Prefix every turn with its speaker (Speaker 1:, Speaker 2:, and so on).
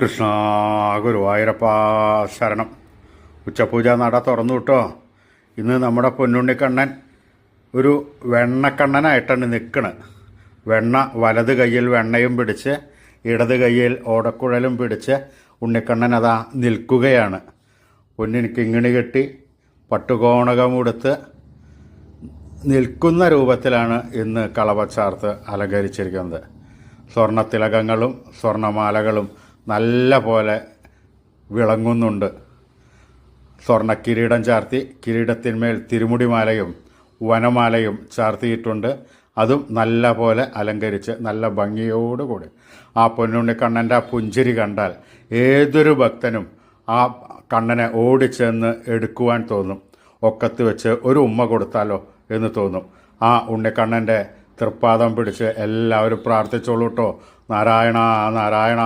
Speaker 1: കൃഷ്ണ ഗുരുവായൂരപ്പ ശരണം. ഉച്ചപൂജ നട തുറന്നു കിട്ടോ. ഇന്ന് നമ്മുടെ പൊന്നുണ്ണിക്കണ്ണൻ ഒരു വെണ്ണക്കണ്ണനായിട്ടാണ് നിൽക്കണത്. വെണ്ണ വലത് കയ്യിൽ വെണ്ണയും പിടിച്ച് ഇടത് കയ്യിൽ ഓടക്കുഴലും പിടിച്ച് ഉണ്ണിക്കണ്ണൻ അതാ നിൽക്കുകയാണ്. പൊന്നിന് കിങ്ങിണി കെട്ടി പട്ടുകോണകമുടുത്ത് നിൽക്കുന്ന രൂപത്തിലാണ് ഇന്ന് കളവച്ചാർത്ത് അലങ്കരിച്ചിരിക്കുന്നത്. സ്വർണ്ണത്തിലകങ്ങളും സ്വർണ്ണമാലകളും നല്ല പോലെ വിളങ്ങുന്നുണ്ട്. സ്വർണ്ണ കിരീടം ചാർത്തി കിരീടത്തിന്മേൽ തിരുമുടിമാലയും വനമാലയും ചാർത്തിയിട്ടുണ്ട്. അതും നല്ല പോലെ അലങ്കരിച്ച് നല്ല ഭംഗിയോടുകൂടി ആ പൊന്നുണ്ണിക്കണ്ണൻ്റെ ആ പുഞ്ചിരി കണ്ടാൽ ഏതൊരു ഭക്തനും ആ കണ്ണനെ ഓടിച്ചെന്ന് എടുക്കുവാൻ തോന്നും. ഒക്കത്ത് വെച്ച് ഒരു ഉമ്മ കൊടുത്താലോ എന്ന് തോന്നും. ആ ഉണ്ണിക്കണ്ണൻ്റെ തൃപ്പാദം പിടിച്ച് എല്ലാവരും പ്രാർത്ഥിച്ചോളൂ കേട്ടോ. നാരായണ നാരായണ.